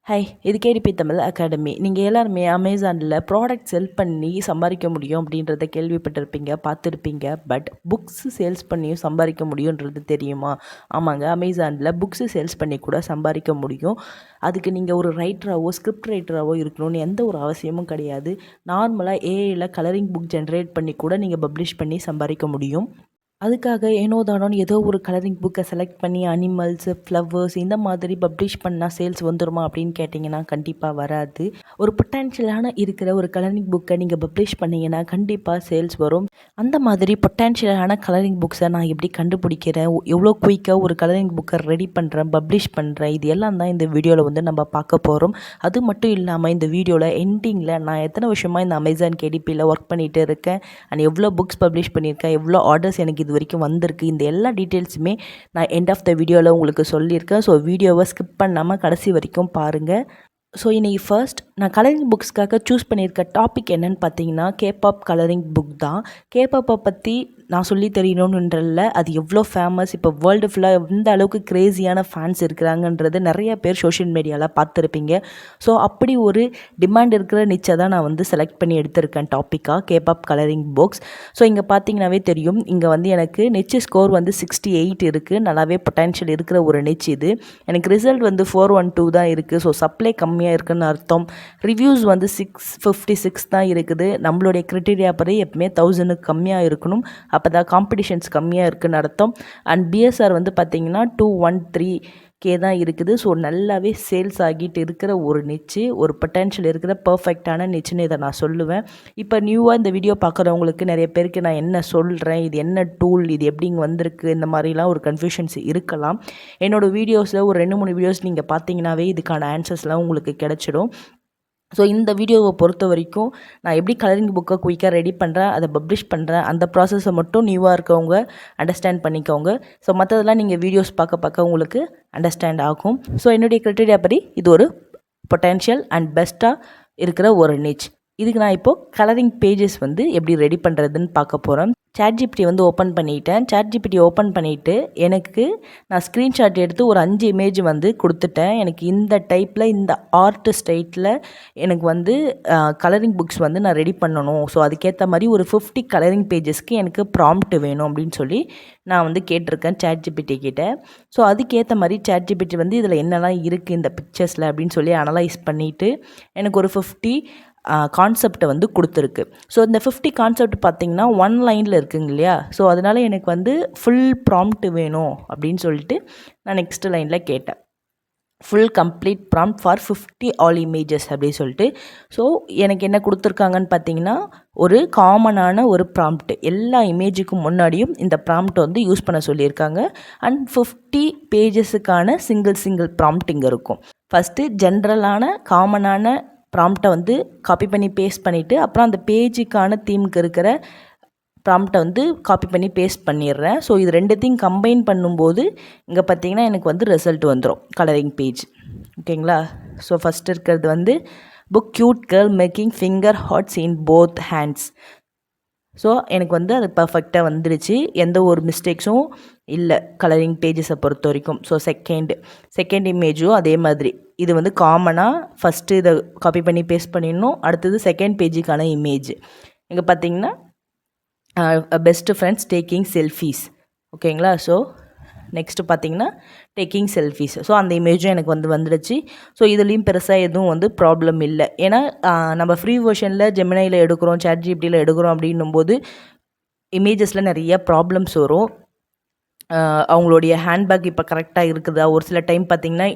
Hi, இது KDP Tamil academy. நீங்கள் எல்லாருமே அமேசானில் ப்ராடக்ட் செல் பண்ணி சம்பாதிக்க முடியும் அப்படின்றத கேள்விப்பட்டிருப்பீங்க, பார்த்துருப்பீங்க. பட் புக்ஸு சேல்ஸ் பண்ணியும் சம்பாதிக்க முடியுன்றது தெரியுமா? ஆமாங்க, அமேசானில் புக்ஸு சேல்ஸ் பண்ணி கூட சம்பாதிக்க முடியும். அதுக்கு நீங்கள் ஒரு ரைட்டராகவோ ஸ்கிரிப்ட் ரைட்டராகவோ இருக்கணும்னு எந்த ஒரு அவசியமும் கிடையாது. நார்மலாக ஏஐயில் கலரிங் புக் ஜென்ரேட் பண்ணி கூட நீங்கள் பப்ளிஷ் பண்ணி சம்பாதிக்க முடியும். அதுக்காக ஏனோ தானோன்னு ஏதோ ஒரு கலரிங் புக்கை செலக்ட் பண்ணி அனிமல்ஸு, ஃப்ளவர்ஸ் இந்த மாதிரி பப்ளிஷ் பண்ணால் சேல்ஸ் வந்துடுமா அப்படின்னு கேட்டிங்கன்னா கண்டிப்பாக வராது. ஒரு பொட்டென்ஷியலான இருக்கிற ஒரு கலரிங் புக்கை நீங்கள் பப்ளிஷ் பண்ணிங்கன்னா கண்டிப்பாக சேல்ஸ் வரும். அந்த மாதிரி பொட்டென்ஷியலான கலரிங் புக்ஸை நான் எப்படி கண்டுபிடிக்கிறேன், எவ்வளோ குயிக்காக ஒரு கலரிங் புக்கை ரெடி பண்ணுறேன், பப்ளிஷ் பண்ணுறேன், இது எல்லாம் தான் இந்த வீடியோவில் வந்து நம்ம பார்க்க போகிறோம். அது மட்டும் இல்லாமல் இந்த வீடியோவில் எண்டிங்கில் நான் எத்தனை வருஷமாக இந்த அமேசான் கேடிபியில் ஒர்க் பண்ணிகிட்டு இருக்கேன் அண்ட் எவ்வளோ புக்ஸ் பப்ளிஷ் பண்ணியிருக்கேன், எவ்வளோ ஆர்டர்ஸ் எனக்கு இது வரைக்கும் வந்திருக்கு, இந்த எல்லா டீட்டெயில்ஸுமே நான் எண்ட் ஆஃப் த வீடியோவில் உங்களுக்கு சொல்லியிருக்கேன். ஸோ வீடியோவை ஸ்கிப் பண்ணாமல் கடைசி வரைக்கும் பாருங்கள். ஸோ இன்றைக்கி ஃபர்ஸ்ட் நான் கலரிங் புக்ஸ்க்காக சூஸ் பண்ணியிருக்க டாபிக் என்னென்னு பார்த்தீங்கன்னா கேபாப் கலரிங் புக் தான். கேபாப்பை பற்றி நான் சொல்லி தெரியணுன்றல அது எவ்வளோ ஃபேமஸ், இப்போ வேர்ல்டு ஃபுல்லாக எந்த அளவுக்கு க்ரேஸியான ஃபேன்ஸ் இருக்கிறாங்கன்றது நிறைய பேர் சோஷியல் மீடியாவில் பார்த்துருப்பீங்க. ஸோ அப்படி ஒரு டிமாண்ட் இருக்கிற நிச்சை தான் நான் வந்து செலக்ட் பண்ணி எடுத்திருக்கேன் டாப்பிக்காக கேபாப் கலரிங் புக்ஸ். ஸோ இங்கே பார்த்தீங்கன்னாவே தெரியும், இங்கே வந்து எனக்கு நெச்சு ஸ்கோர் வந்து 68 இருக்குது. நல்லாவே பொட்டென்ஷியல் இருக்கிற ஒரு நெச் இது. எனக்கு ரிசல்ட் வந்து 412 தான் இருக்குது. ஸோ சப்ளை கம்மியாக இருக்குதுன்னு அர்த்தம். ரிவ்யூஸ் வந்து 656 தான் இருக்குது. நம்மளுடைய க்ரிட்டீரியா படி எப்பவுமே 1000க்கு கம்மியாக இருக்கணும், அப்போ தான் காம்படிஷன்ஸ் கம்மியாக இருக்குதுன்னு அர்த்தம். அண்ட் பிஎஸ்ஆர் வந்து பார்த்திங்கன்னா 213K தான் இருக்குது. ஸோ நல்லாவே சேல்ஸ் ஆகிட்டு இருக்கிற ஒரு நிச்சு, ஒரு பொட்டென்ஷியல் இருக்கிற பர்ஃபெக்டான நிச்சுன்னு இதை நான் சொல்லுவேன். இப்போ நியூவாக இந்த வீடியோ பார்க்குறவங்களுக்கு நிறைய பேருக்கு நான் என்ன சொல்கிறேன், இது என்ன டூல், இது எப்படிங்க வந்திருக்கு, இந்த மாதிரிலாம் ஒரு கன்ஃபியூஷன்ஸ் இருக்கலாம். என்னோடய வீடியோஸில் ஒரு 2-3 வீடியோஸ் நீங்கள் பார்த்தீங்கன்னாவே இதுக்கான ஆன்சர்ஸ்லாம் உங்களுக்கு கிடச்சிடும். ஸோ இந்த வீடியோவை பொறுத்த வரைக்கும் நான் எப்படி கலரிங் புக்கை குயிக்காக ரெடி பண்ணுறேன், அதை பப்ளிஷ் பண்ணுறேன், அந்த ப்ராசஸை மட்டும் நியூவாக இருக்கவங்க அண்டர்ஸ்டாண்ட் பண்ணிக்கோங்க. ஸோ மற்றதெல்லாம் நீங்கள் வீடியோஸ் பார்க்க உங்களுக்கு அண்டர்ஸ்டாண்ட் ஆகும். ஸோ என்னுடைய க்ரைட்டீரியா படி இது ஒரு பொட்டென்ஷியல் அண்ட் பெஸ்ட்டாக இருக்கிற ஒரு நிச். இதுக்கு நான் இப்போது கலரிங் பேஜஸ் வந்து எப்படி ரெடி பண்ணுறதுன்னு பார்க்க போகிறேன். சாட்ஜிபிடி வந்து ஓப்பன் பண்ணிவிட்டேன். சாட்ஜிபிடி ஓப்பன் பண்ணிவிட்டு எனக்கு நான் ஸ்க்ரீன்ஷாட் எடுத்து ஒரு 5 இமேஜ் வந்து கொடுத்துட்டேன். எனக்கு இந்த டைப்பில் இந்த ஆர்ட் ஸ்டைட்டில் எனக்கு வந்து கலரிங் புக்ஸ் வந்து நான் ரெடி பண்ணணும். ஸோ அதுக்கேற்ற மாதிரி ஒரு 50 கலரிங் பேஜஸ்க்கு எனக்கு ப்ராம்ப்ட் வேணும் அப்படின்னு சொல்லி நான் வந்து கேட்டிருக்கேன் சாட்ஜிபிடி கிட்டே. ஸோ அதுக்கேற்ற மாதிரி சாட்ஜிபிடி வந்து இதில் என்னெல்லாம் இருக்குது இந்த பிக்சர்ஸில் அப்படின்னு சொல்லி அனலைஸ் பண்ணிவிட்டு எனக்கு ஒரு 50 கான்செப்டை வந்து கொடுத்துருக்கு. ஸோ இந்த 50 கான்செப்ட் பார்த்திங்கன்னா 1 லைனில் இருக்குங்க இல்லையா. ஸோ அதனால் எனக்கு வந்து ஃபுல் ப்ராம்ப்ட் வேணும் அப்படின்னு சொல்லிட்டு நான் நெக்ஸ்ட் லைனில் கேட்டேன், full complete prompt for 50 all images அப்படின்னு சொல்லிட்டு. ஸோ எனக்கு என்ன கொடுத்துருக்காங்கன்னு பார்த்தீங்கன்னா ஒரு காமனான ஒரு ப்ராம்ப்ட், எல்லா இமேஜுக்கும் முன்னாடியும் இந்த ப்ராம்ப்ட் வந்து யூஸ் பண்ண சொல்லியிருக்காங்க. அண்ட் 50 பேஜஸுக்கான சிங்கிள் ப்ராம்ப்ட் இங்கே இருக்கும். ஃபஸ்ட்டு ஜென்ரலான காமனான ப்ராம்ப்டை வந்து காப்பி பண்ணி பேஸ்ட் பண்ணிவிட்டு அப்புறம் அந்த பேஜுக்கான தீமுக்கு இருக்கிற ப்ராம்ப்டை வந்து காப்பி பண்ணி பேஸ்ட் பண்ணிடுறேன். ஸோ இது ரெண்டுத்தையும் கம்பைன் பண்ணும்போது இங்கே பார்த்திங்கன்னா எனக்கு வந்து ரிசல்ட் வந்துடும் கலரிங் பேஜ். ஓகேங்களா. ஸோ ஃபஸ்ட் இருக்கிறது வந்து book cute girl making finger hearts in both hands. So எனக்கு வந்து அது பர்ஃபெக்டாக வந்துடுச்சு, எந்த ஒரு மிஸ்டேக்ஸும் இல்லை கலரிங் பேஜஸை பொறுத்த வரைக்கும். ஸோ செகண்ட் இமேஜும் அதே மாதிரி இது வந்து காமனாக ஃபஸ்ட்டு இதை காப்பி பண்ணி பேஸ்ட் பண்ணிடணும். அடுத்தது செகண்ட் பேஜுக்கான இமேஜ் இங்கே பார்த்தீங்கன்னா பெஸ்ட் ஃப்ரெண்ட்ஸ் டேக்கிங் செல்ஃபீஸ். ஓகேங்களா. ஸோ நெக்ஸ்ட்டு பார்த்தீங்கன்னா டேக்கிங் செல்ஃபீஸ். ஸோ அந்த இமேஜும் எனக்கு வந்து வந்துடுச்சு. ஸோ இதுலேயும் பெருசாக எதுவும் வந்து ப்ராப்ளம் இல்லை. ஏன்னா நம்ம ஃப்ரீ வெர்ஷனில் ஜெமினியில் எடுக்கிறோம், சாட்ஜிபிடியில் எடுக்கிறோம் அப்படின்னும்போது இமேஜஸில் நிறைய ப்ராப்ளம்ஸ் வரும். அவங்களுடைய ஹேண்ட்பேக் இப்போ கரெக்டாக இருக்குதா, ஒரு சில டைம் பார்த்திங்கன்னா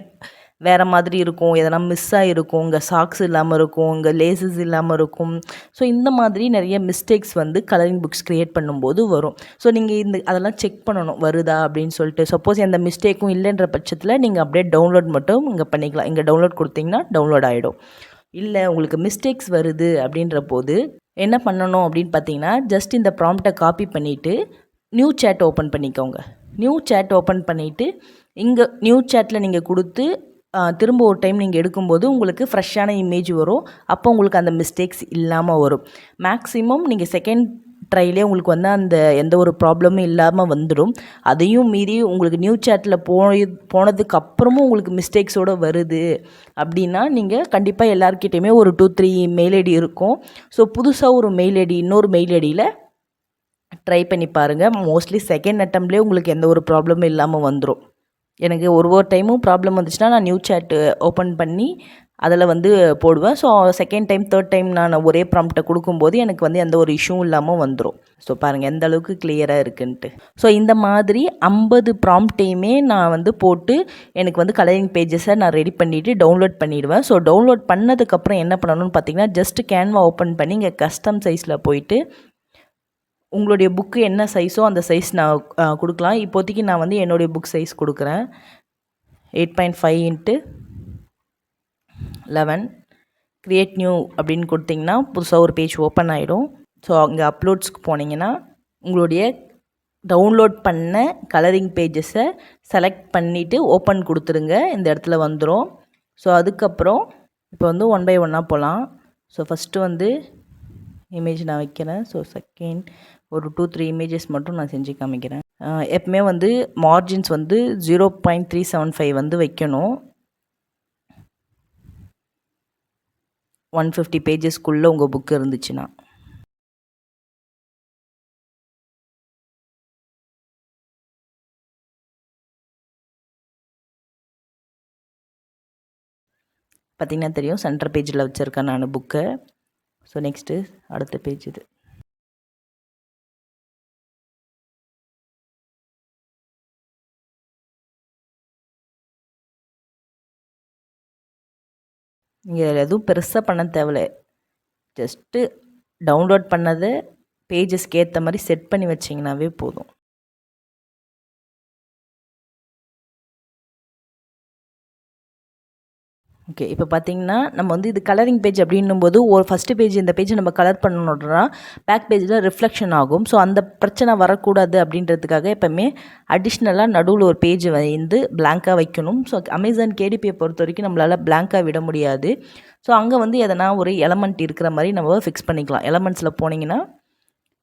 வேறு மாதிரி இருக்கும், எதனா மிஸ் ஆகிருக்கும், இங்கே சாக்ஸ் இல்லாமல் இருக்கும், இங்கே லேசஸ் இல்லாமல் இருக்கும். ஸோ இந்த மாதிரி நிறைய மிஸ்டேக்ஸ் வந்து கலரிங் புக்ஸ் க்ரியேட் பண்ணும்போது வரும். ஸோ நீங்கள் அதெல்லாம் செக் பண்ணணும் வருதா அப்படின்னு சொல்லிட்டு. சப்போஸ் எந்த மிஸ்டேக்கும் இல்லைன்ற பட்சத்தில் நீங்கள் அப்படியே டவுன்லோட் மட்டும் இங்கே பண்ணிக்கலாம். இங்கே டவுன்லோட் கொடுத்தீங்கன்னா டவுன்லோட் ஆகிடும். இல்லை உங்களுக்கு மிஸ்டேக்ஸ் வருது அப்படின்ற போது என்ன பண்ணணும் அப்படின்னு பார்த்தீங்கன்னா ஜஸ்ட் இந்த ப்ராம்ப்டை காப்பி பண்ணிவிட்டு நியூ சேட் ஓப்பன் பண்ணிக்கோங்க. நியூ சேட் ஓப்பன் பண்ணிவிட்டு இங்கே நியூ சேட்டில் நீங்கள் கொடுத்து திரும்ப ஒரு டைம் நீங்கள் எடுக்கும்போது உங்களுக்கு ஃப்ரெஷ்ஷான இமேஜ் வரும். அப்போ உங்களுக்கு அந்த மிஸ்டேக்ஸ் இல்லாமல் வரும். மேக்ஸிமம் நீங்கள் செகண்ட் ட்ரைலே உங்களுக்கு வந்து அந்த எந்த ஒரு ப்ராப்ளமும் இல்லாமல் வந்துடும். அதையும் மீறி உங்களுக்கு நியூ சேட்டில் போனதுக்கு அப்புறமும் உங்களுக்கு மிஸ்டேக்ஸோடு வருது அப்படின்னா நீங்கள் கண்டிப்பாக எல்லாருக்கிட்டேயுமே ஒரு 2-3 மெயில் ஐடி இருக்கும். ஸோ புதுசாக ஒரு மெயில் ஐடி இன்னொரு மெயில் ஐடியில் ட்ரை பண்ணி பாருங்கள். மோஸ்ட்லி செகண்ட் அட்டம்ப்ட்லேயே உங்களுக்கு எந்த ஒரு ப்ராப்ளமும் இல்லாமல் வந்துடும். எனக்கு ஒரு டைமும் ப்ராப்ளம் வந்துச்சுன்னா நான் நியூ சேட் ஓப்பன் பண்ணி அதில் வந்து போடுவேன். So second time third time நான் ஒரே ப்ராம்ப்டை கொடுக்கும்போது எனக்கு வந்து எந்த ஒரு இஷ்யூவும் இல்லாமல் வந்துடும். ஸோ பாருங்கள் எந்த அளவுக்கு கிளியராக இருக்குன்ட்டு. ஸோ இந்த மாதிரி 50 ப்ராம்ப்டையுமே நான் வந்து போட்டு எனக்கு வந்து கலரிங் பேஜஸை நான் ரெடி பண்ணிவிட்டு டவுன்லோட் பண்ணிவிடுவேன். ஸோ டவுன்லோட் பண்ணதுக்கப்புறம் என்ன பண்ணணும்னு பார்த்தீங்கன்னா, ஜஸ்ட் கேன்வா ஓப்பன் பண்ணி இங்கே கஸ்டம் சைஸில் போயிட்டு உங்களுடைய புக்கு என்ன சைஸோ அந்த சைஸ் நான் கொடுக்கலாம். இப்போதைக்கு நான் வந்து என்னுடைய புக் சைஸ் கொடுக்குறேன். 8.5 × 11. கிரியேட் நியூ அப்படின்னு கொடுத்திங்கன்னா புதுசாக ஒரு பேஜ் ஓப்பன் ஆகிடும். ஸோ அங்கே அப்லோட்ஸ்க்கு போனீங்கன்னா உங்களுடைய டவுன்லோட் பண்ண கலரிங் பேஜஸை செலக்ட் பண்ணிவிட்டு ஓப்பன் கொடுத்துருங்க. இந்த இடத்துல வந்துடும். ஸோ அதுக்கப்புறம் இப்போ வந்து 1 by 1 போகலாம். ஸோ ஃபஸ்ட்டு வந்து இமேஜ் நான் வைக்கிறேன். ஸோ செகண்ட் ஒரு 2-3 இமேஜஸ் மட்டும் நான் செஞ்சு காமிக்கிறேன். எப்பவுமே வந்து மார்ஜின்ஸ் வந்து 0.375 வந்து வைக்கணும். 150 பேஜஸ்க்குள்ளே உங்கள் புக்கு இருந்துச்சுன்னா. பார்த்திங்கன்னா தெரியும் சென்டர் பேஜில் வச்சுருக்கேன் நான் புக்கை. ஸோ நெக்ஸ்ட்டு அடுத்த பேஜ் இது. நீங்கள் எதுவும் பெருசாக பண்ண தேவையில்ல. ஜஸ்ட்டு டவுன்லோட் பண்ணதை பேஜஸ்க்கு ஏற்ற மாதிரி செட் பண்ணி வச்சிங்கனாவே போதும். ஓகே, இப்போ பார்த்தீங்கன்னா நம்ம வந்து இது கலரிங் பேஜ் அப்படின்னும்போது ஒரு ஃபஸ்ட்டு பேஜ் இந்த பேஜை நம்ம கலர் பண்ணணுன்னா பேக் பேஜில் ரிஃப்ளெக்ஷன் ஆகும். ஸோ அந்த பிரச்சனை வரக்கூடாது அப்படின்றதுக்காக எப்போவுமே அடிஷ்னலாக நடுவில் ஒரு பேஜ் வந்து பிளாங்காக வைக்கணும். ஸோ அமேசான் கேடிபியை பொறுத்த வரைக்கும் நம்மளால் பிளாங்காக விட முடியாது. ஸோ அங்கே வந்து எதனா ஒரு எலமெண்ட் இருக்கிற மாதிரி நம்ம ஃபிக்ஸ் பண்ணிக்கலாம். எலமெண்ட்ஸில் போனீங்கன்னா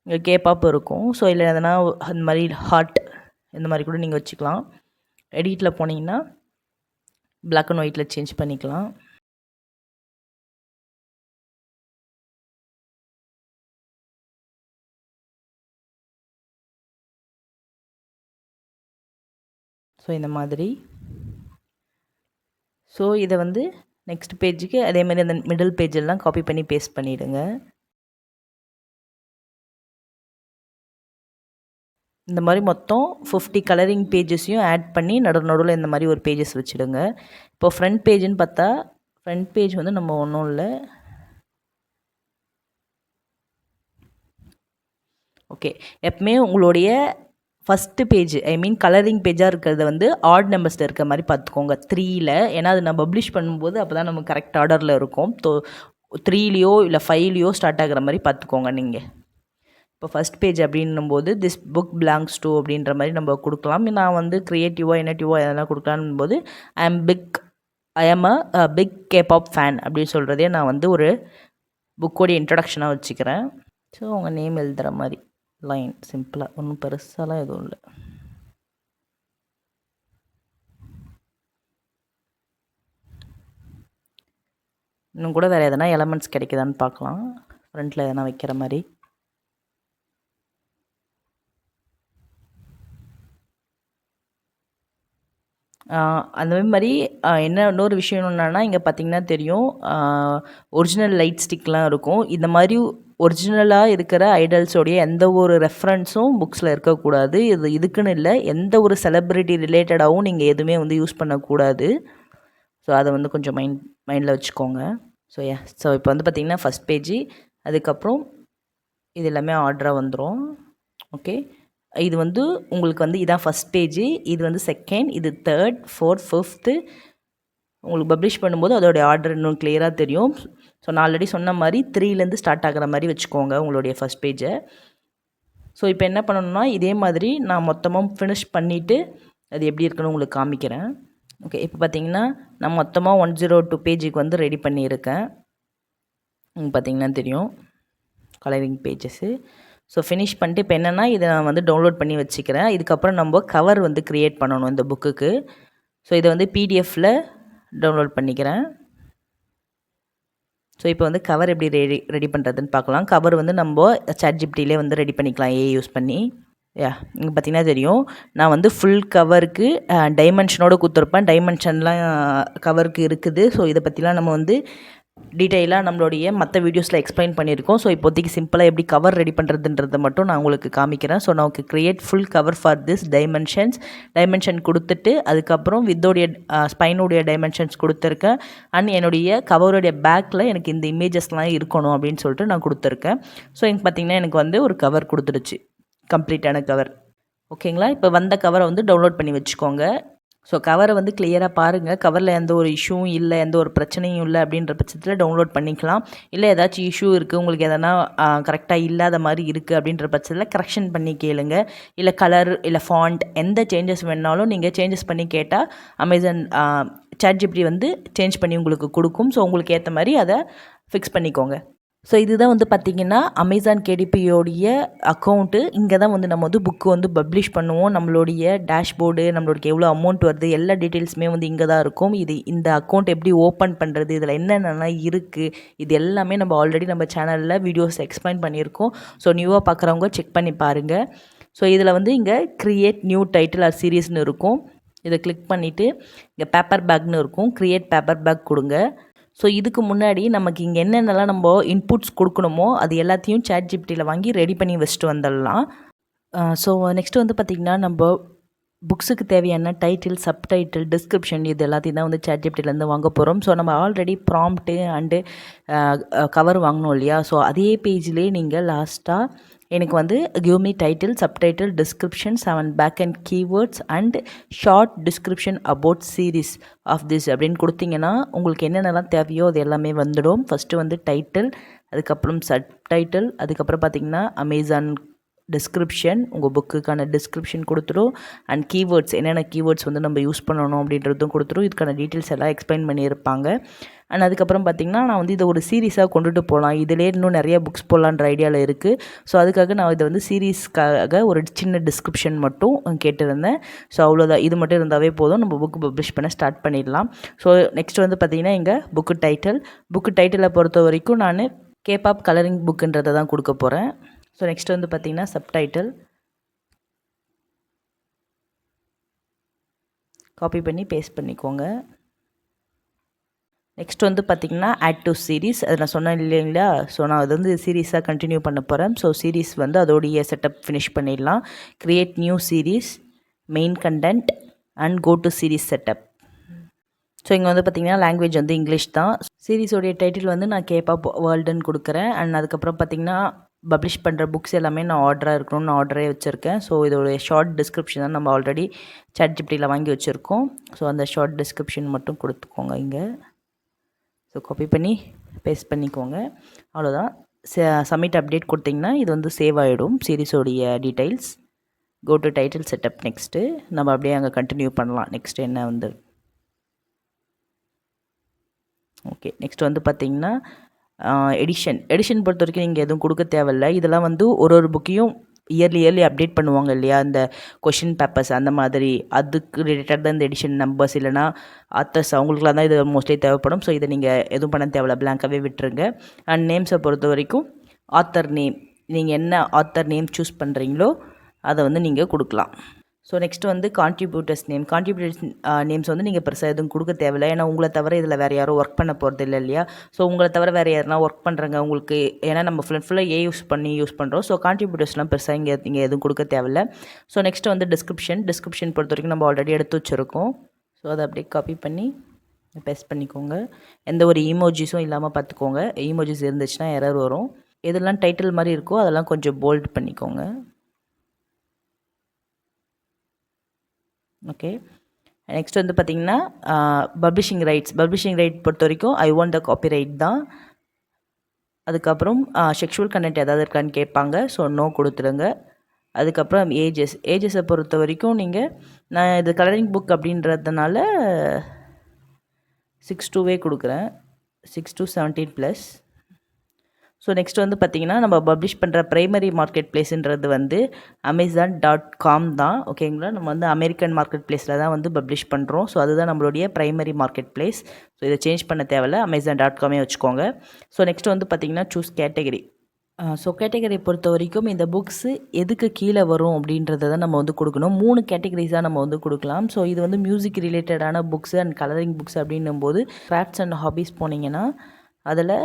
இங்கே கேப்பாப் இருக்கும். ஸோ இல்லை எதனா அந்த மாதிரி ஹார்ட் இந்த மாதிரி கூட நீங்கள் வச்சுக்கலாம். எடிட்டில் போனீங்கன்னா பிளாக் அண்ட் ஒயிட்டில் சேஞ்ச் பண்ணிக்கலாம். ஸோ இந்த மாதிரி. ஸோ இதை வந்து நெக்ஸ்ட் பேஜுக்கு அதேமாதிரி அந்த மிடில் பேஜெல்லாம் காப்பி பண்ணி பேஸ்ட் பண்ணிவிடுங்க. இந்த மாதிரி மொத்தம் 50 கலரிங் பேஜஸையும் ஆட் பண்ணி நடுவில் இந்த மாதிரி ஒரு பேஜஸ் வச்சுடுங்க. இப்போ ஃப்ரண்ட் பேஜுன்னு பார்த்தா ஃப்ரண்ட் பேஜ் வந்து நம்ம ஒன்றும் இல்லை. ஓகே, எப்பவுமே உங்களுடைய ஃபஸ்ட்டு பேஜ் கலரிங் பேஜாக இருக்கிறத வந்து ஆட் நம்பர்ஸில் இருக்கிற மாதிரி பார்த்துக்கோங்க. 3ல். ஏன்னா அது நான் பப்ளிஷ் பண்ணும்போது அப்போ தான் நமக்கு கரெக்ட் ஆர்டரில் இருக்கும். 3லையோ இல்லை 5லையோ ஸ்டார்ட் ஆகிற மாதிரி பார்த்துக்கோங்க நீங்கள். இப்போ ஃபஸ்ட் பேஜ் அப்படின்னும்போது திஸ் புக் பிலாங்ஸ் டு அப்படின்ற மாதிரி நம்ம கொடுக்கலாம். நான் வந்து க்ரியேட்டிவாக இன்னேட்டிவாக எதனா கொடுக்கலான்னு போது ஐ ஆம் அ பிக் கேபாப் ஃபேன் அப்படின்னு சொல்கிறதே நான் வந்து ஒரு புக்கோடைய இன்ட்ரடக்ஷனாக வச்சுக்கிறேன். ஸோ உங்கள் நேம் எழுதுகிற மாதிரி லைன் சிம்பிளாக, ஒன்றும் பெருசாலாம் எதுவும் இல்லை. இன்னும் கூட வேறு எதனா எலமெண்ட்ஸ் கிடைக்குதான்னு பார்க்கலாம். ஃப்ரண்ட்டில் எதனா வைக்கிற மாதிரி. அந்த மாதிரி என்ன இன்னொரு விஷயம் என்னென்னா, இங்கே பார்த்தீங்கன்னா தெரியும் ஒரிஜினல் லைட் ஸ்டிக்லாம் இருக்கும். இந்த மாதிரி ஒரிஜினலாக இருக்கிற ஐடல்ஸோடைய எந்த ஒரு ரெஃபரன்ஸும் புக்ஸில் இருக்கக்கூடாது. இதுக்குன்னு இல்லை, எந்த ஒரு செலிப்ரிட்டி ரிலேட்டடாகவும் நீங்கள் எதுவுமே வந்து யூஸ் பண்ணக்கூடாது. ஸோ அதை வந்து கொஞ்சம் மைண்டில் வச்சுக்கோங்க. ஸோ இப்போ வந்து பார்த்திங்கன்னா ஃபஸ்ட் பேஜு, அதுக்கப்புறம் இது எல்லாமே ஆர்டராக வந்துடும். ஓகே, இது வந்து உங்களுக்கு வந்து இதான் ஃபஸ்ட் பேஜு, இது வந்து செகண்ட், இது தேர்ட், ஃபோர்த், ஃபிஃப்த்து. உங்களுக்கு பப்ளிஷ் பண்ணும்போது அதோடைய ஆர்டர் இன்னும் கிளியராக தெரியும். ஸோ நான் ஆல்ரெடி சொன்ன மாதிரி 3லேருந்து ஸ்டார்ட் ஆகிற மாதிரி வச்சுக்கோங்க உங்களுடைய ஃபஸ்ட் பேஜை. ஸோ இப்போ என்ன பண்ணணும்னா இதே மாதிரி நான் மொத்தமாக ஃபினிஷ் பண்ணிவிட்டு அது எப்படி இருக்குன்னு உங்களுக்கு காமிக்கிறேன். ஓகே, இப்போ பார்த்தீங்கன்னா நான் மொத்தமாக 102 பேஜுக்கு வந்து ரெடி பண்ணியிருக்கேன். பார்த்தீங்கன்னா தெரியும் கலரிங் பேஜஸ்ஸு. ஸோ ஃபினிஷ் பண்ணிட்டு இப்போ என்னென்னா இதை நான் வந்து டவுன்லோட் பண்ணி வச்சுக்கிறேன். இதுக்கப்புறம் நம்ம கவர் வந்து க்ரியேட் பண்ணணும் இந்த புக்குக்கு. ஸோ இதை வந்து பிடிஎஃப்பில் டவுன்லோட் பண்ணிக்கிறேன். ஸோ இப்போ வந்து கவர் எப்படி ரெடி பண்ணுறதுன்னு பார்க்கலாம். கவர் வந்து நம்ம ChatGPTலே வந்து ரெடி பண்ணிக்கலாம் ஏஐ யூஸ் பண்ணி. இங்கே பார்த்தீங்கன்னா தெரியும். நான் வந்து ஃபுல் கவருக்கு டைமென்ஷனோடு கொடுத்துருப்பேன். டைமென்ஷன்லாம் கவருக்கு இருக்குது. ஸோ இதை பற்றிலாம் நம்ம வந்து டீட்டெயிலாக நம்மளுடைய மற்ற வீடியோஸில் எக்ஸ்பிளைன் பண்ணியிருக்கோம். ஸோ இப்போதைக்கு சிம்பிளாக எப்படி கவர் ரெடி பண்ணுறதுன்றதை மட்டும் நான் உங்களுக்கு காமிக்கிறேன். ஸோ நான் create full cover for this dimension கொடுத்துட்டு அதுக்கப்புறம் வித்தோடைய ஸ்பைனுடைய டைமென்ஷன்ஸ் கொடுத்துருக்கேன். அண்ட் என்னுடைய கவருடைய பேக்கில் எனக்கு இந்த இமேஜஸ்லாம் இருக்கணும் அப்படின்னு சொல்லிட்டு நான் கொடுத்துருக்கேன். ஸோ எனக்கு பார்த்திங்கன்னா எனக்கு வந்து ஒரு கவர் கொடுத்துருச்சு, கம்ப்ளீட்டான கவர். ஓகேங்களா? இப்போ வந்த கவரை வந்து டவுன்லோட் பண்ணி வச்சுக்கோங்க. ஸோ கவரை வந்து கிளியராக பாருங்கள். கவரில் எந்த ஒரு இஷ்யூவும் இல்லை, எந்த ஒரு பிரச்சனையும் இல்லை அப்படின்ற பட்சத்தில் டவுன்லோட் பண்ணிக்கலாம். இல்லை ஏதாச்சும் இஷ்யூ இருக்குது, உங்களுக்கு எதனா கரெக்டாக இல்லாத மாதிரி இருக்குது அப்படின்ற பட்சத்தில் கரெக்ஷன் பண்ணி கேளுங்க. இல்லை கலர் இல்லை ஃபாண்ட் எந்த சேஞ்சஸ் வேணாலும் நீங்கள் சேஞ்சஸ் பண்ணி கேட்டால் அமேசான் ChatGPT வந்து சேஞ்ச் பண்ணி உங்களுக்கு கொடுக்கும். ஸோ உங்களுக்கு ஏற்ற மாதிரி அதை ஃபிக்ஸ் பண்ணிக்கோங்க. ஸோ இதுதான் வந்து பார்த்திங்கன்னா அமேசான் கேடிபியோடைய அக்கௌண்ட்டு. இங்கே தான் வந்து நம்ம வந்து புக்கு வந்து பப்ளிஷ் பண்ணுவோம். நம்மளுடைய டேஷ்போர்டு, நம்மளுக்கு எவ்வளோ அமௌண்ட் வருது, எல்லா டீட்டெயில்ஸுமே வந்து இங்கே தான் இருக்கும். இந்த அக்கௌண்ட் எப்படி ஓப்பன் பண்ணுறது, இதில் என்னென்னலாம் இருக்குது, இது எல்லாமே நம்ம ஆல்ரெடி நம்ம சேனலில் வீடியோஸ் எக்ஸ்பிளைன் பண்ணியிருக்கோம். ஸோ நியூவாக பார்க்குறவங்க செக் பண்ணி பாருங்கள். ஸோ இதில் வந்து இங்கே க்ரியேட் நியூ டைட்டில் ஆர் சீரீஸ்னு இருக்கும். இதை கிளிக் பண்ணிவிட்டு இங்கே பேப்பர் பேக்னு இருக்கும். க்ரியேட் பேப்பர் பேக் கொடுங்க. ஸோ இதுக்கு முன்னாடி நமக்கு இங்கே என்னென்னலாம் நம்ம இன்புட்ஸ் கொடுக்கணுமோ அது எல்லாத்தையும் ChatGPTயில் வாங்கி ரெடி பண்ணி வச்சுட்டு வந்துடலாம். ஸோ நெக்ஸ்ட்டு வந்து பார்த்திங்கன்னா நம்ம புக்ஸுக்கு தேவையான டைட்டில், சப்டைட்டில், டிஸ்கிரிப்ஷன் இது எல்லாத்தையும் தான் வந்து ChatGPTலேருந்து வாங்க போகிறோம். ஸோ நம்ம ஆல்ரெடி ப்ராம்ப்ட்டு அண்டு கவர் வாங்கினோம் இல்லையா? ஸோ அதே பேஜ்லேயே நீங்கள் லாஸ்ட்டாக எனக்கு வந்து give me title, subtitle, description, 7 back and keywords and short description about series of this அப்படின்னு கொடுத்தீங்கன்னா உங்களுக்கு என்னென்னலாம் தேவையோ அது எல்லாமே வந்துடும். ஃபஸ்ட்டு வந்து டைட்டில், அதுக்கப்புறம் சப்டைட்டில், அதுக்கப்புறம் பார்த்திங்கன்னா அமேசான் டிஸ்கிரிப்ஷன், உங்கள் புக்குக்கான டிஸ்கிரிப்ஷன் கொடுத்துரும். அண்ட் கீவேர்ட்ஸ், என்னென்ன கீவேர்ட்ஸ் வந்து நம்ம யூஸ் பண்ணணும் அப்படின்றதும் கொடுத்துரும். இதுக்கான டீட்டெயில்ஸ் எல்லாம் எக்ஸ்பிளைன் பண்ணியிருப்பாங்க. அண்ட் அதுக்கப்புறம் பார்த்திங்கன்னா நான் வந்து இதை ஒரு சீரீஸாக கொண்டுட்டு போகலாம், இதிலே இன்னும் நிறைய புக்ஸ் போடலான்ற ஐடியாவில் இருக்குது. ஸோ அதுக்காக நான் இதை வந்து சீரீஸ்க்காக ஒரு சின்ன டிஸ்கிரிப்ஷன் மட்டும் கேட்டிருந்தேன். ஸோ அவ்வளோதான், இது மட்டும் இருந்தாவே போதும், நம்ம புக்கு பப்ளிஷ் பண்ண ஸ்டார்ட் பண்ணிடலாம். ஸோ நெக்ஸ்ட் வந்து பார்த்திங்கன்னா இங்கே புக்கு டைட்டிலை பொறுத்த வரைக்கும் நான் கேபாப் கலரிங் புக்குன்றதை தான் கொடுக்க போகிறேன். ஸோ நெக்ஸ்ட் வந்து பார்த்திங்கன்னா சப்டைட்டில் காப்பி பண்ணி பேஸ்ட் பண்ணிக்கோங்க. நெக்ஸ்ட் வந்து பார்த்திங்கன்னா ஆட் டு சீரீஸ், அது நான் சொன்னேன் இல்லைங்களா? ஸோ நான் அது வந்து சீரீஸாக கண்டினியூ பண்ண போகிறேன். ஸோ சீரீஸ் வந்து அதோடைய செட்டப் ஃபினிஷ் பண்ணிடலாம். Create new series, main content and go to series setup. So இங்கே வந்து பார்த்திங்கன்னா லாங்குவேஜ் வந்து இங்கிலீஷ் தான். சீரீஸோடைய டைட்டில் வந்து நான் கேபாப் வேர்ல்டுன்னு கொடுக்குறேன். அண்ட் அதுக்கப்புறம் பார்த்திங்கன்னா பப்ளிஷ் பண்ணுற புக்ஸ் எல்லாமே நான் ஆர்டராக இருக்கணும்னு நான் ஆர்டரே வச்சுருக்கேன். ஸோ இதோடைய ஷார்ட் டிஸ்கிரிப்ஷன் தான் நம்ம ஆல்ரெடி ChatGPTயில் வாங்கி வச்சுருக்கோம். ஸோ அந்த ஷார்ட் டிஸ்கிரிப்ஷன் மட்டும் கொடுத்துக்கோங்க இங்கே. ஸோ காப்பி பண்ணி பேஸ்ட் பண்ணிக்கோங்க. அவ்வளோதான். சப்மிட் அப்டேட் கொடுத்திங்கன்னா இது வந்து சேவ் ஆகிடும் சீரீஸோடைய details. Go to title setup. Next நம்ம அப்படியே அங்கே கண்டினியூ பண்ணலாம். நெக்ஸ்ட் என்ன வந்து ஓகே, நெக்ஸ்ட் வந்து பார்த்திங்கன்னா எடிஷன் பொறுத்த வரைக்கும் நீங்கள் எதுவும் கொடுக்க தேவையில்லை. இதெல்லாம் வந்து ஒரு புக்கையும் இயர்லி அப்டேட் பண்ணுவாங்க இல்லையா, இந்த கொஷின் பேப்பர்ஸ் அந்த மாதிரி, அதுக்கு ரிலேட்டட் தான் இந்த எடிஷன் நம்பர்ஸ் இல்லைனா ஆத்தர்ஸ் அவங்களுக்குலாம் தான் இது மோஸ்ட்லி தேவைப்படும். ஸோ இதை நீங்கள் எதுவும் பண்ண தேவையில்ல, பிளாங்காகவே விட்டுருங்க. அண்ட் நேம்ஸை பொறுத்த வரைக்கும் ஆத்தர் நேம், நீங்கள் என்ன ஆத்தர் நேம் சூஸ் பண்ணுறீங்களோ அதை வந்து நீங்கள் கொடுக்கலாம். ஸோ நெக்ஸ்ட்டு வந்து கான்ட்ரிபியூட்டர்ஸ் நேம்ஸ் வந்து நீங்கள் பெருசாக எதுவும் கொடுக்க தேவையில்லை. ஏன்னா உங்களை தவிர இதில் வேறு யாரும் ஒர்க் பண்ண போகிறது இல்லை இல்லையா? ஸோ உங்களை தவிர வேறு யாருனா ஒர்க் பண்ணுறாங்க உங்களுக்கு, ஏன்னா நம்ம ஃபுல்லாக யூஸ் பண்ணுறோம். ஸோ கான்ட்ரிபியூட்டர்ஸ்லாம் பெருசாக நீங்கள் எதுவும் கொடுக்க தேவையில்லை. ஸோ நெக்ஸ்ட்டு வந்து டிஸ்கிரிப்ஷன் பொறுத்த வரைக்கும் நம்ம ஆல்ரெடி எடுத்து வச்சுருக்கோம். ஸோ அதை அப்படியே காப்பி பண்ணி பேஸ்ட் பண்ணிக்கோங்க. எந்த ஒரு ஈமோஜிஸும் இல்லாமல் பார்த்துக்கோங்க. ஈமோஜிஸ் இருந்துச்சுன்னா எரர் வரும். எதெல்லாம் டைட்டில் மாதிரி இருக்கோ அதெல்லாம் கொஞ்சம் போல்ட் பண்ணிக்கோங்க. ஓகே, நெக்ஸ்ட் வந்து பார்த்திங்கன்னா பப்ளிஷிங் ரைட் பொறுத்த வரைக்கும் I want the copyright தான். அதுக்கப்புறம் செக்ஷுவல் கண்டென்ட் ஏதாவது இருக்கான்னு கேட்பாங்க. ஸோ நோ கொடுத்துடுங்க. அதுக்கப்புறம் ஏஜஸை பொறுத்த வரைக்கும் நான் இது கலரிங் புக் அப்படின்றதுனால 6 to கொடுக்குறேன். 6 to 17+. ஸோ நெக்ஸ்ட் வந்து பார்த்திங்கன்னா நம்ம பப்ளிஷ் பண்ணுற ப்ரைமரி மார்க்கெட் பிளேஸுன்றது வந்து Amazon.com தான். ஓகேங்களா, நம்ம வந்து அமெரிக்கன் மார்க்கெட் பிளேஸில் தான் வந்து பப்ளிஷ் பண்ணுறோம். ஸோ அதுதான் நம்மளுடைய ப்ரைமரி மார்க்கெட் பிளேஸ். ஸோ இதை சேஞ்ச் பண்ண தேவையில்ல, Amazon.com வச்சுக்கோங்க. ஸோ நெக்ஸ்ட் வந்து பார்த்திங்கன்னா சூஸ் கேட்டகரி. ஸோ கேட்டகரி பொறுத்த வரைக்கும் இந்த புக்ஸு எதுக்கு கீழே வரும் அப்படின்றத தான் நம்ம வந்து கொடுக்கணும். 3 கேட்டகரிஸாக நம்ம வந்து கொடுக்கலாம். ஸோ இது வந்து மியூசிக் ரிலேட்டடான புக்ஸு அண்ட் கலரிங் புக்ஸ் அப்படின்னும்போது கிராஃப்ட்ஸ் அண்ட் ஹாபீஸ் போனீங்கன்னா அதில்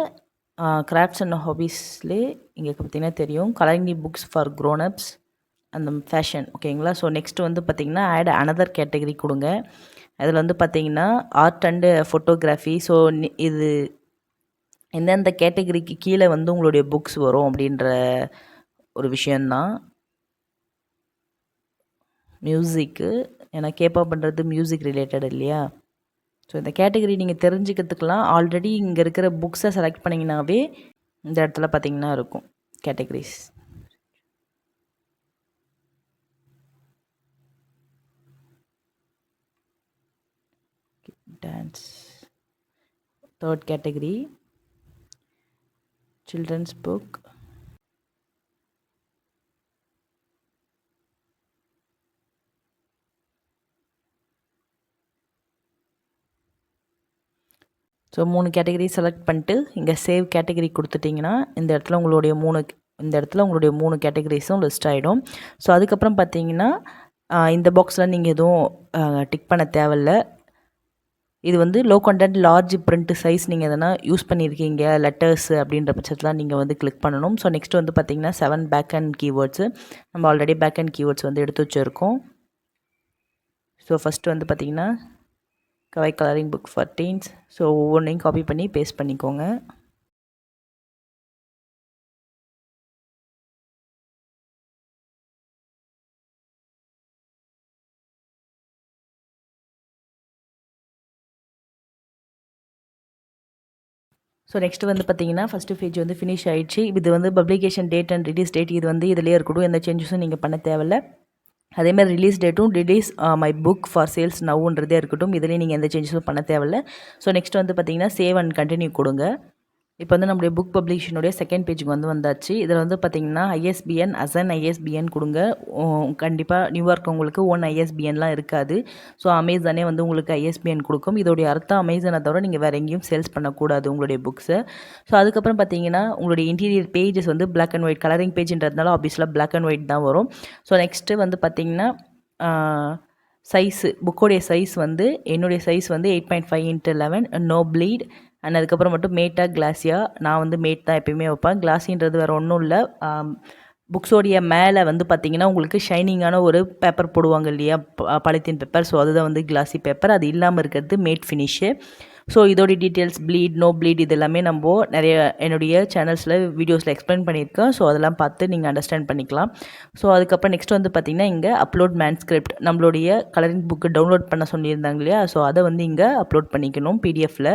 கிராஃப்ட்ஸ் அண்ட் ஹாபீஸ்லேயே இங்கே பார்த்தீங்கன்னா தெரியும் கலரிங் புக்ஸ் ஃபார் க்ரோனப்ஸ் அந்த ஃபேஷன். ஓகேங்களா, ஸோ நெக்ஸ்ட் வந்து பார்த்திங்கன்னா ஆட் அனதர் கேட்டகரி கொடுங்க. அதில் வந்து பார்த்திங்கன்னா ஆர்ட் அண்டு ஃபோட்டோகிராஃபி. ஸோ இது எந்தெந்த கேட்டகரிக்கு கீழே வந்து உங்களுடைய புக்ஸ் வரும் அப்படின்ற ஒரு விஷயந்தான். மியூசிக்கு, ஏன்னா கேப்பா பண்ணுறது மியூசிக் ரிலேட்டட் இல்லையா. ஸோ இந்த கேட்டகரி நீங்கள் தெரிஞ்சுக்கிறதுக்கெலாம் ஆல்ரெடி இங்கே இருக்கிற புக்ஸை செலக்ட் பண்ணிங்கனாவே இந்த இடத்துல பார்த்திங்கன்னா இருக்கும் categories. Dance, third category children's book. So 3 category select பண்ணிட்டு இங்கே சேவ் கேட்டகரி கொடுத்துட்டிங்கன்னா இந்த இடத்துல உங்களுடைய 3 கேட்டகரிஸும் லிஸ்ட் ஆகிடும். ஸோ அதுக்கப்புறம் பார்த்தீங்கன்னா இந்த பாக்ஸில் நீங்கள் எதுவும் டிக் பண்ண தேவையில்ல. இது வந்து low content large print size நீங்கள் எதனா யூஸ் பண்ணியிருக்கீங்க லெட்டர்ஸ் அப்படின்ற பட்சத்தில் நீங்கள் வந்து கிளிக் பண்ணணும். ஸோ நெக்ஸ்ட் வந்து பார்த்திங்கன்னா 7 பேக் அண்ட் கீவேர்ட்ஸு. நம்ம ஆல்ரெடி பேக் அண்ட் கீவேர்ட்ஸ் வந்து எடுத்து வச்சுருக்கோம். ஸோ ஃபஸ்ட்டு வந்து பார்த்திங்கன்னா kawaii colouring book for teens. So ஒவ்வொன்றையும் காப்பி பண்ணி பேஸ்ட் பண்ணிக்கோங்க. ஸோ நெக்ஸ்ட் வந்து பார்த்தீங்கன்னா ஃபஸ்ட்டு பேஜ் வந்து ஃபினிஷ் ஆகிடுச்சு. இது வந்து publication date and release date இது வந்து இதிலே இருக்கட்டும், எந்த சேஞ்சஸும் நீங்கள் பண்ண தேவையில்ல. அதேமாதிரி ரிலீஸ் டேட்டும் release my book for sales நவுன்றதே இருக்கட்டும், இதுலேயும் நீங்கள் எந்த சேஞ்சஸும் பண்ண தேவையில்ல. ஸோ நெக்ஸ்ட் வந்து பார்த்தீங்கன்னா சேவ் அண்ட் கண்டினியூ கொடுங்க. இப்போ வந்து நம்மளுடைய புக் பப்ளிஷனுடைய செகண்ட் பேஜுக்கு வந்தாச்சு. இதில் வந்து பார்த்திங்கன்னா ஐஎஸ்பிஎன் அசன் ஐஎஸ்பிஎன் கொடுங்க. கண்டிப்பாக நியூயார்க் உங்களுக்கு ஓன் ஐஎஸ்பிஎன்லாம் இருக்காது. ஸோ அமேசானே வந்து உங்களுக்கு ஐஎஸ்பிஎன் கொடுக்கும். இதோடைய அர்த்தம் அமேசானை தவிர நீங்கள் வேறு எங்கேயும் சேல்ஸ் பண்ணக்கூடாது உங்களுடைய புக்ஸை. ஸோ அதுக்கப்புறம் பார்த்தீங்கன்னா உங்களுடைய இன்டீரியர் பேஜஸ் வந்து பிளாக் அண்ட் ஒயிட் கலரிங் பேஜ்ன்றதுனால ஆப்வியஸில் பிளாக் அண்ட் ஒயிட் தான் வரும். ஸோ நெக்ஸ்ட்டு வந்து பார்த்திங்கன்னா சைஸு புக்கோடைய சைஸ் வந்து என்னுடைய சைஸ் வந்து 8.5x11 நோ ப்ளீட் அண்ட் அதுக்கப்புறம் மட்டும் மேட்டா கிளாஸியா. நான் வந்து மேட் தான் எப்பயுமே வைப்பேன். கிளாஸின்றது வேறு ஒன்றும் இல்லை, புக்ஸோடைய மேலே வந்து பார்த்திங்கன்னா உங்களுக்கு ஷைனிங்கான ஒரு பேப்பர் போடுவாங்க இல்லையா, பாலித்தீன் பேப்பர். ஸோ அதுதான் வந்து கிளாஸி பேப்பர். அது இல்லாமல் இருக்கிறது மேட் ஃபினிஷு. ஸோ இதோடைய டீட்டெயில்ஸ் ப்ளீட் நோ ப்ளீட் இது எல்லாமே நம்ம நிறைய என்னுடைய சேனல்ஸில் வீடியோஸில் எக்ஸ்பிளைன் பண்ணியிருக்கேன். ஸோ அதெல்லாம் பார்த்து நீங்கள் அண்டர்ஸ்டாண்ட் பண்ணிக்கலாம். ஸோ அதுக்கப்புறம் நெக்ஸ்ட் வந்து பார்த்திங்கன்னா இங்கே அப்லோட் மேன்ஸ்கிரிப்ட் நம்மளுடைய கலரிங் புக்கு டவுன்லோட் பண்ண சொல்லியிருந்தாங்க இல்லையா. ஸோ அதை வந்து இங்கே அப்லோட் பண்ணிக்கணும் பிடிஎஃப்பில்.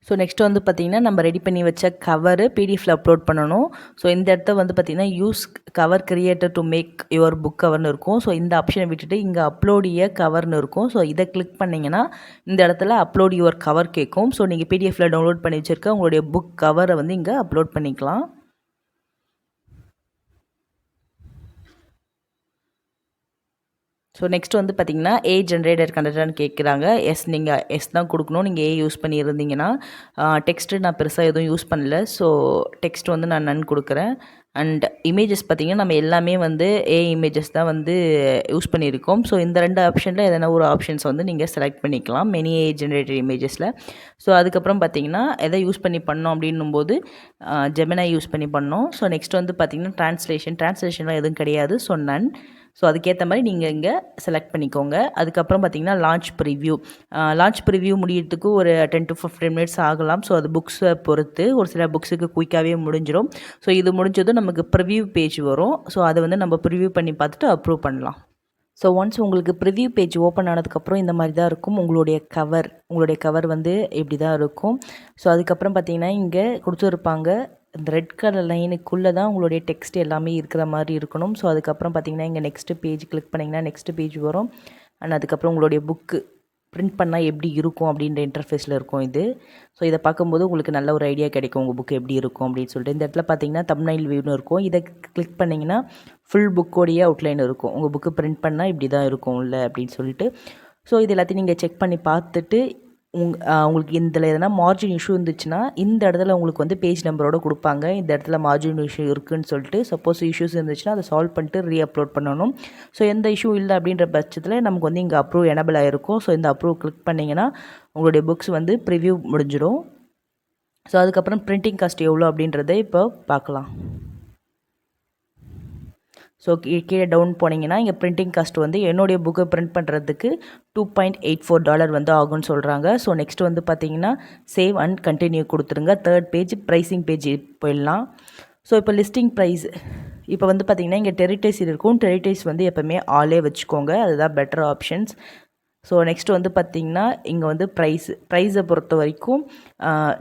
ஸோ நெக்ஸ்ட் வந்து பார்த்திங்கன்னா நம்ம ரெடி பண்ணி வச்ச கவரு பிடிஎஃப்பில் அப்லோட் பண்ணணும். ஸோ இந்த இடத்த வந்து பார்த்திங்கன்னா use cover creator to make your book கவர்னு இருக்கும். ஸோ இந்த ஆப்ஷனை விட்டுட்டு இங்கே அப்லோட் இய கவர்னு இருக்கும். ஸோ இதை கிளிக் பண்ணிங்கன்னா இந்த இடத்துல அப்லோட் யுவர் கவர் கேட்கும். ஸோ நீங்கள் பிடிஎஃப்பில் டவுன்லோட் பண்ணி வச்சுருக்க உங்களுடைய புக் கவரை வந்து இங்கே அப்லோட் பண்ணிக்கலாம். ஸோ நெக்ஸ்ட் வந்து பார்த்திங்கன்னா ஏ ஜென்ரேட்டர் கண்டென்ட்னு கேட்குறாங்க. நீங்கள் எஸ் தான் கொடுக்கணும். நீங்கள் ஏ யூஸ் பண்ணியிருந்தீங்கன்னா டெக்ஸ்ட்டு நான் பெருசாக எதுவும் யூஸ் பண்ணல. ஸோ டெக்ஸ்ட் வந்து நான் நன் கொடுக்குறேன். அண்ட் இமேஜஸ் பார்த்திங்கன்னா நம்ம எல்லாமே வந்து ஏ இமேஜஸ் தான் வந்து யூஸ் பண்ணியிருக்கோம். ஸோ இந்த 2 ஆப்ஷனில் எதனா ஒரு ஆப்ஷன்ஸ் வந்து நீங்கள் செலக்ட் பண்ணிக்கலாம் மெனி ஏ ஜென்ரேட்டட் இமேஜஸில். ஸோ அதுக்கப்புறம் பார்த்திங்கன்னா எதை யூஸ் பண்ணி பண்ணோம் அப்படின்னும்போது ஜெமினாய் யூஸ் பண்ணி பண்ணோம். ஸோ நெக்ஸ்ட் வந்து பார்த்திங்கன்னா ட்ரான்ஸ்லேஷன்லாம் எதுவும் கிடையாது. ஸோ நன். ஸோ அதுக்கேற்ற மாதிரி நீங்கள் இங்கே செலக்ட் பண்ணிக்கோங்க. அதுக்கப்புறம் பார்த்திங்கன்னா லான்ச் ப்ரிவ்யூ முடியறதுக்கு ஒரு 10 to 15 மினிட்ஸ் ஆகலாம். ஸோ அது புக்ஸை பொறுத்து ஒரு சில புக்ஸுக்கு குயிக்காகவே முடிஞ்சிடும். ஸோ இது முடிஞ்சதும் நமக்கு ப்ரிவ்யூ பேஜ் வரும். ஸோ அதை வந்து நம்ம ப்ரிவ்யூ பண்ணி பார்த்துட்டு அப்ரூவ் பண்ணலாம். ஸோ ஒன்ஸ் உங்களுக்கு ப்ரிவ்யூ பேஜ் ஓப்பன் ஆனதுக்கப்புறம் இந்த மாதிரி தான் இருக்கும் உங்களுடைய கவர் வந்து இப்படி தான் இருக்கும். ஸோ அதுக்கப்புறம் பார்த்திங்கன்னா இங்கே கொடுத்துருப்பாங்க இந்த ரெட் கலர் லைனுக்குள்ளே தான் உங்களுடைய டெக்ஸ்ட் எல்லாமே இருக்கிற மாதிரி இருக்கணும். ஸோ அதுக்கப்புறம் பார்த்திங்கன்னா இங்கே நெக்ஸ்ட்டு பேஜ் கிளிக் பண்ணிங்கன்னா நெக்ஸ்ட் பேஜ் வரும். அண்ட் அதுக்கப்புறம் உங்களுடைய புக்கு பிரிண்ட் பண்ணால் எப்படி இருக்கும் அப்படின்ற இன்டர்ஃபேஸில் இருக்கும் இது. ஸோ இதை பார்க்கும்போது உங்களுக்கு நல்ல ஒரு ஐடியா கிடைக்கும் உங்கள் புக் எப்படி இருக்கும் அப்படின்னு சொல்லிட்டு. இந்த இடத்துல பார்த்தீங்கன்னா தம்ப்நெயில் வியூன்னு இருக்கும். இதை கிளிக் பண்ணிங்கன்னா ஃபுல் புக்கோடைய அவுட்லைன் இருக்கும். உங்கள் புக்கு பிரிண்ட் பண்ணால் இப்படி தான் இருக்கும் உள்ள அப்படின்னு சொல்லிட்டு. ஸோ இது எல்லாத்தையும் நீங்கள் செக் பண்ணி பார்த்துட்டு உங்களுக்கு இதில் எதனா மார்ஜின் இஷ்யூ இருந்துச்சுன்னா இந்த இடத்துல உங்களுக்கு வந்து பேஜ் நம்பரோடு கொடுப்பாங்க. இந்த இடத்துல மார்ஜின் இஷ்யூ இருக்குதுன்னு சொல்லிட்டு சப்போஸ் இஷ்யூஸ் இருந்துச்சுன்னா அதை சால்வ் பண்ணிட்டு ரீஅப்லோட் பண்ணணும். ஸோ எந்த இஷ்யூ இல்லை அப்படின்ற பட்சத்தில் நமக்கு வந்து இங்கே அப்ரூவ் எனபிள் ஆகிருக்கும். ஸோ இந்த அப்ரூவ் கிளிக் பண்ணிங்கன்னா உங்களுடைய புக்ஸ் வந்து ப்ரிவ்யூ முடிஞ்சிடும். ஸோ அதுக்கப்புறம் பிரிண்டிங் காஸ்ட் எவ்வளோ அப்படின்றத இப்போ பார்க்கலாம். ஸோ கீழே டவுன் போனீங்கன்னா இங்கே பிரிண்டிங் காஸ்ட் வந்து என்னுடைய புக்கை பிரிண்ட் பண்ணுறதுக்கு $2.84 வந்து ஆகும்னு சொல்கிறாங்க. ஸோ நெக்ஸ்ட் வந்து பார்த்தீங்கன்னா சேவ் அண்ட் கண்டினியூ கொடுத்துருங்க. 3rd பேஜ் ப்ரைஸிங் பேஜ் போயிடலாம். ஸோ இப்போ லிஸ்டிங் ப்ரைஸ் இப்போ வந்து பார்த்தீங்கன்னா இங்கே டெரிட்டரிஸ் இருக்கும். டெரிட்டரிஸ் வந்து எப்போவுமே ஆளே வச்சுக்கோங்க, அதுதான் பெட்டர் ஆப்ஷன்ஸ். ஸோ நெக்ஸ்ட் வந்து பார்த்திங்கன்னா இங்கே வந்து ப்ரைஸை பொறுத்த வரைக்கும்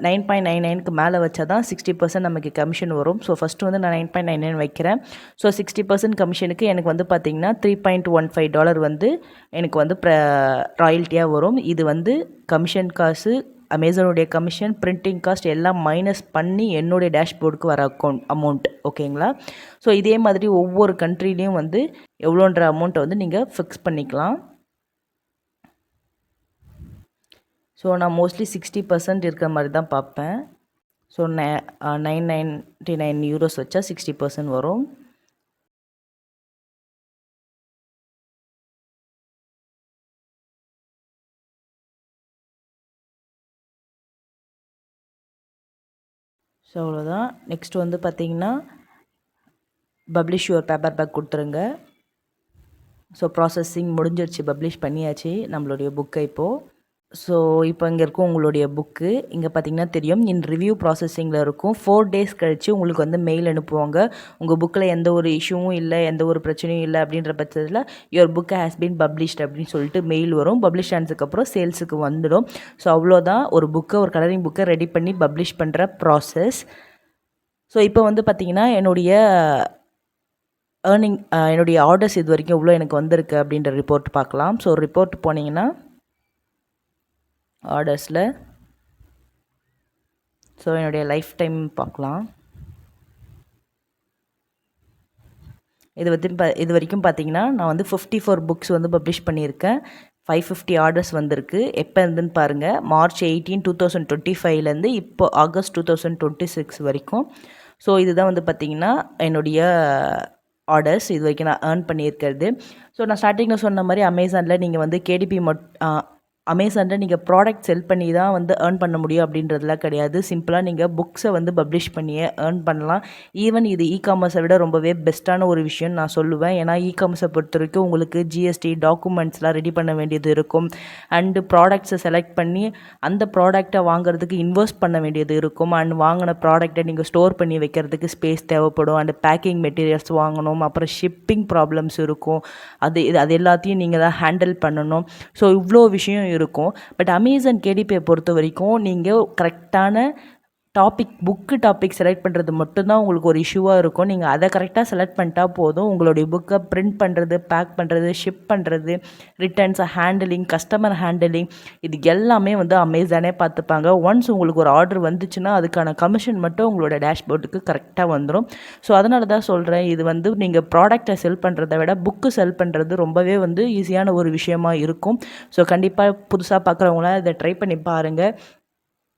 9.99க்கு மேலே வச்சா தான் 60% நமக்கு கமிஷன் வரும். ஸோ ஃபஸ்ட்டு வந்து நான் 9.99 வைக்கிறேன். ஸோ 60% கமிஷனுக்கு எனக்கு வந்து பார்த்திங்கன்னா $3.15 வந்து எனக்கு வந்து ராயல்ட்டியாக வரும். இது வந்து கமிஷன் காசு, அமேசானுடைய கமிஷன், பிரிண்டிங் காஸ்ட் எல்லாம் மைனஸ் பண்ணி என்னுடைய டேஷ்போர்டுக்கு வர அமௌண்ட். ஓகேங்களா? ஸோ இதே மாதிரி ஒவ்வொரு கண்ட்ரிலையும் வந்து எவ்வளோன்ற அமௌண்ட்டை வந்து நீங்கள் ஃபிக்ஸ் பண்ணிக்கலாம். ஸோ நான் மோஸ்ட்லி 60% இருக்கிற மாதிரி தான் பார்ப்பேன். ஸோ 999 யூரோஸ் வச்சா 60% வரும். ஸோ அவ்வளோதான். நெக்ஸ்ட் வந்து பார்த்திங்கன்னா பப்ளிஷ் யுவர் பேப்பர் பேக் கொடுத்துருங்க. ஸோ ப்ராசஸிங் முடிஞ்சிருச்சு, பப்ளிஷ் பண்ணியாச்சு நம்மளுடைய புக்கை இப்போது. ஸோ இப்போ இங்கே இருக்கும் உங்களுடைய புக்கு. இங்கே பார்த்தீங்கன்னா தெரியும் ரிவ்யூ ப்ராசஸிங்கில் இருக்கும். 4 days கழித்து உங்களுக்கு வந்து மெயில் அனுப்புவாங்க. உங்கள் புக்கில் எந்த ஒரு இஷ்யூவும் இல்லை, எந்த ஒரு பிரச்சனையும் இல்லை அப்படின்ற பட்சத்தில் your book has been published அப்படின்னு சொல்லிட்டு மெயில் வரும். பப்ளிஷ் ஆனதுக்கப்புறம் சேல்ஸுக்கு வந்துடும். ஸோ அவ்வளோதான் ஒரு கலரிங் புக்கை ரெடி பண்ணி பப்ளிஷ் பண்ணுற ப்ராசஸ். ஸோ இப்போ வந்து பார்த்திங்கன்னா என்னுடைய என்னுடைய ஆர்டர்ஸ் இது வரைக்கும் எவ்வளோ எனக்கு வந்திருக்கு அப்படின்ற ரிப்போர்ட் பார்க்கலாம். ஸோ ரிப்போர்ட் போனீங்கன்னா ஆர்டர்ஸில் ஸோ என்னுடைய லைஃப் டைம் பார்க்கலாம். இது வரைக்கும் பார்த்தீங்கன்னா நான் வந்து 54 புக்ஸ் வந்து பப்ளிஷ் பண்ணியிருக்கேன். 550 ஆர்டர்ஸ் வந்திருக்கு. எப்போ இருந்துன்னு பாருங்கள், March 18, 2025லேருந்து இப்போ August 2026 வரைக்கும். ஸோ இதுதான் வந்து பார்த்திங்கன்னா என்னுடைய ஆர்டர்ஸ் இது வரைக்கும் நான் ஏர்ன் பண்ணியிருக்கிறது. ஸோ நான் ஸ்டார்டிங்கில் சொன்ன மாதிரி அமேசானில் நீங்கள் வந்து கேடிபி அமேசானில் நீங்கள் ப்ராடக்ட் செல் பண்ணி தான் வந்து ஏர்ன் பண்ண முடியும் அப்படின்றதுலாம் கிடையாது. சிம்பிளாக நீங்கள் புக்ஸை வந்து பப்ளிஷ் பண்ணியே ஏர்ன் பண்ணலாம். ஈவன் இது காமர்ஸை விட ரொம்பவே பெஸ்ட்டான ஒரு விஷயம்னு நான் சொல்லுவேன். ஏன்னா காமர்ஸை பொறுத்த வரைக்கும் உங்களுக்கு ஜிஎஸ்டி டாக்குமெண்ட்ஸ்லாம் ரெடி பண்ண வேண்டியது இருக்கும். அண்டு ப்ராடக்ட்ஸை செலக்ட் பண்ணி அந்த ப்ராடக்டை வாங்குறதுக்கு இன்வெஸ்ட் பண்ண வேண்டியது இருக்கும். அண்ட் வாங்கின ப்ராடக்டை நீங்கள் ஸ்டோர் பண்ணி வைக்கிறதுக்கு ஸ்பேஸ் தேவைப்படும். அண்டு பேக்கிங் மெட்டீரியல்ஸ் வாங்கணும். அப்புறம் ஷிப்பிங் ப்ராப்ளம்ஸ் இருக்கும். அது எல்லாத்தையும் நீங்கள் தான் ஹேண்டில் பண்ணணும். ஸோ இவ்வளோ விஷயம் இருக்கும். பட் அமேசான் கேடிபியை பொறுத்த வரைக்கும் நீங்கள் கரெக்டான புக்கு டாபிக் செலக்ட் பண்ணுறது மட்டும்தான் உங்களுக்கு ஒரு இஷ்யூவாக இருக்கும். நீங்கள் அதை கரெக்டாக செலக்ட் பண்ணிட்டா போதும். உங்களுடைய புக்கை பிரிண்ட் பண்ணுறது, பேக் பண்ணுறது, ஷிப் பண்ணுறது, ரிட்டர்ன்ஸை ஹேண்டிலிங், கஸ்டமர் ஹேண்டிலிங், இது எல்லாமே வந்து அமேசானே பார்த்துப்பாங்க. ஒன்ஸ் உங்களுக்கு ஒரு ஆர்டர் வந்துச்சுன்னா அதுக்கான கமிஷன் மட்டும் உங்களோட டேஷ்போர்டுக்கு கரெக்டாக வந்துடும். ஸோ அதனால தான் சொல்கிறேன், இது வந்து நீங்கள் ப்ராடக்டை செல் பண்ணுறதை விட புக்கு செல் பண்ணுறது ரொம்பவே வந்து ஈஸியான ஒரு விஷயமா இருக்கும். ஸோ கண்டிப்பாக புதுசாக பார்க்குறவங்களாம் இதை ட்ரை பண்ணி பாருங்கள்.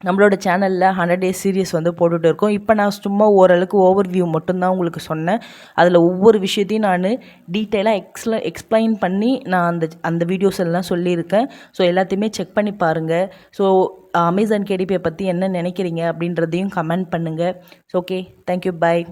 நம்மளோட சேனலில் 100 days சீரியஸ் வந்து போட்டுகிட்டு இருக்கோம். இப்போ நான் சும்மா ஓரளவுக்கு ஓவர்வியூ மட்டும்தான் உங்களுக்கு சொன்னேன். அதில் ஒவ்வொரு விஷயத்தையும் நான் டீட்டெயிலாக எக்ஸ்பிளைன் பண்ணி நான் அந்த வீடியோஸ் எல்லாம் சொல்லியிருக்கேன். ஸோ எல்லாத்தையுமே செக் பண்ணி பாருங்கள். ஸோ அமேசான் கேடிபியை பற்றி என்ன நினைக்கிறீங்க அப்படின்றதையும் கமெண்ட் பண்ணுங்கள். ஸோ ஓகே, தேங்க்யூ, பாய்.